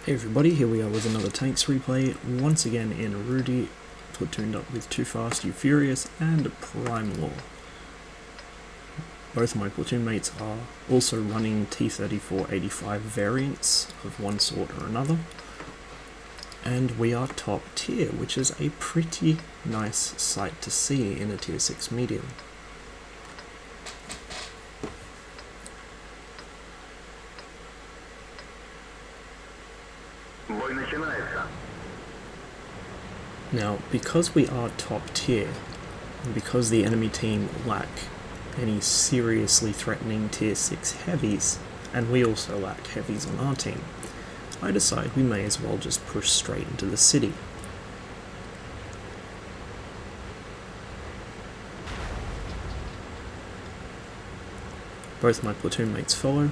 Hey everybody, here we are with another Tanks replay, once again in Rudy, platooned up with Too Fast, You Furious, and Prime Law. Both my platoon mates are also running T-34-85 variants of one sort or another, and we are top tier, which is a pretty nice sight to see in a tier 6 medium. Now, because we are top tier, and because the enemy team lack any seriously threatening tier 6 heavies, and we also lack heavies on our team, I decide we may as well just push straight into the city. Both my platoon mates follow,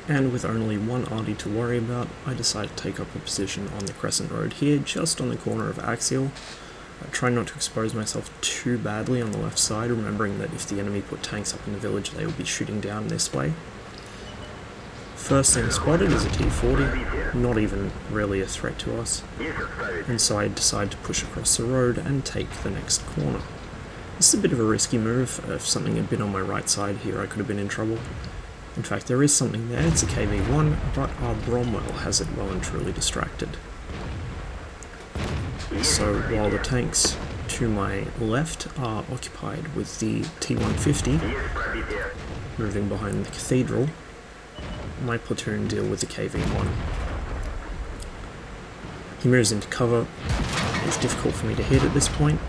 and with only one arty to worry about, I decide to take up a position on the Crescent Road here, just on the corner of Axial. I try not to expose myself too badly on the left side, remembering that if the enemy put tanks up in the village, they will be shooting down this way. First thing spotted is a T-40, not even really a threat to us, and so I decide to push across the road and take the next corner. This is a bit of a risky move. If something had been on my right side here, I could have been in trouble. In fact, there is something there, it's a KV-1, but our Bromwell has it well and truly distracted. So while the tanks to my left are occupied with the T-150, moving behind the cathedral, my platoon deal with the KV-1. He moves into cover. It's difficult for me to hit at this point,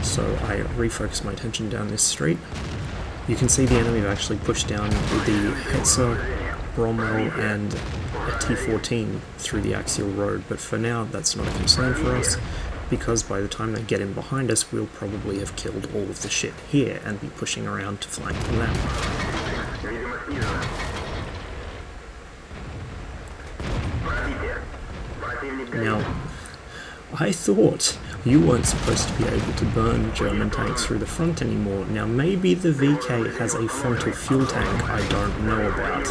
so I refocus my attention down this street. You can see the enemy have actually pushed down with the Hetzer, Bromwell, and a T-14 through the Axial Road, but for now that's not a concern for us, because by the time they get in behind us, we'll probably have killed all of the shit here and be pushing around to flank them. Now, I thought you weren't supposed to be able to burn German tanks through the front anymore. Now maybe the VK has a frontal fuel tank I don't know about,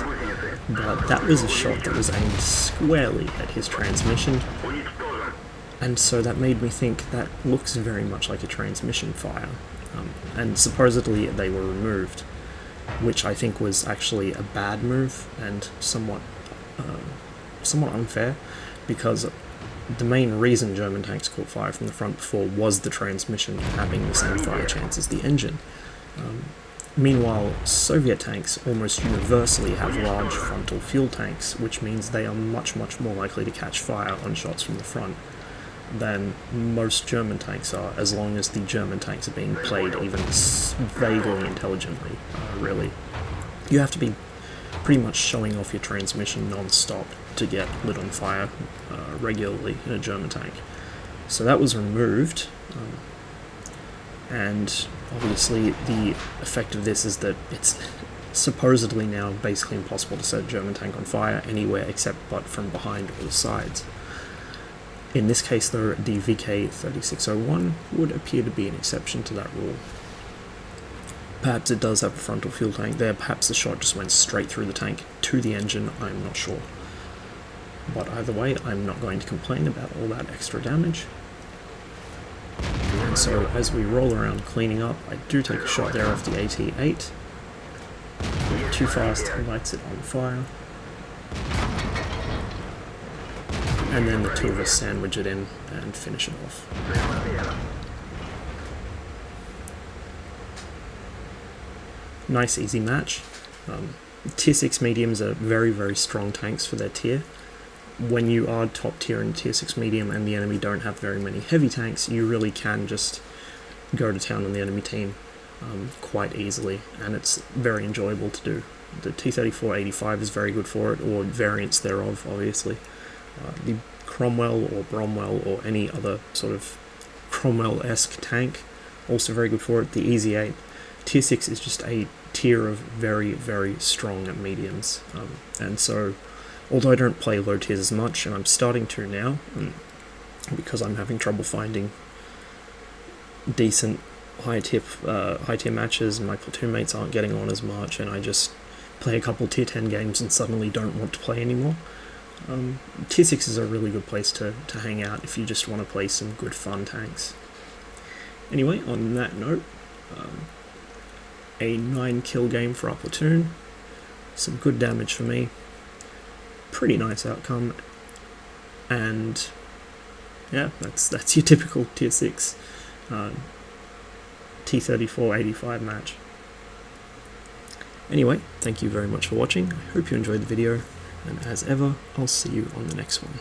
but that was a shot that was aimed squarely at his transmission, and so that made me think that looks very much like a transmission fire, and supposedly they were removed, which I think was actually a bad move and somewhat unfair, because the main reason German tanks caught fire from the front before was the transmission having the same fire chance as the engine. Meanwhile, Soviet tanks almost universally have large frontal fuel tanks, which means they are much more likely to catch fire on shots from the front than most German tanks are, as long as the German tanks are being played even vaguely intelligently, really. You have to be pretty much showing off your transmission non-stop to get lit on fire regularly in a German tank. So that was removed, and obviously the effect of this is that it's supposedly now basically impossible to set a German tank on fire anywhere except but from behind or the sides. In this case though, the VK-3601 would appear to be an exception to that rule. Perhaps it does have a frontal fuel tank there, perhaps the shot just went straight through the tank to the engine, I'm not sure. But either way, I'm not going to complain about all that extra damage. And so as we roll around cleaning up, I do take a shot there off the AT-8. Too Fast lights it on fire. And then the two of us sandwich it in and finish it off. Nice easy match. Tier 6 mediums are very strong tanks for their tier. When you are top tier in tier 6 medium and the enemy don't have very many heavy tanks, you really can just go to town on the enemy team quite easily, and it's very enjoyable to do. The T-34-85 is very good for it, or variants thereof, obviously. The Cromwell or Bromwell or any other sort of Cromwell-esque tank, also very good for it. The Easy 8. Tier 6 is just a tier of very strong mediums, and so although I don't play low tiers as much, and I'm starting to now, because I'm having trouble finding decent high tier matches, and my platoon mates aren't getting on as much, and I just play a couple tier 10 games and suddenly don't want to play anymore. Tier 6 is a really good place to hang out if you just want to play some good fun tanks. Anyway, on that note, a 9 kill game for our platoon, some good damage for me, pretty nice outcome, and yeah, that's your typical tier 6 T34 85 match. Anyway, thank you very much for watching. I hope you enjoyed the video, and as ever, I'll see you on the next one.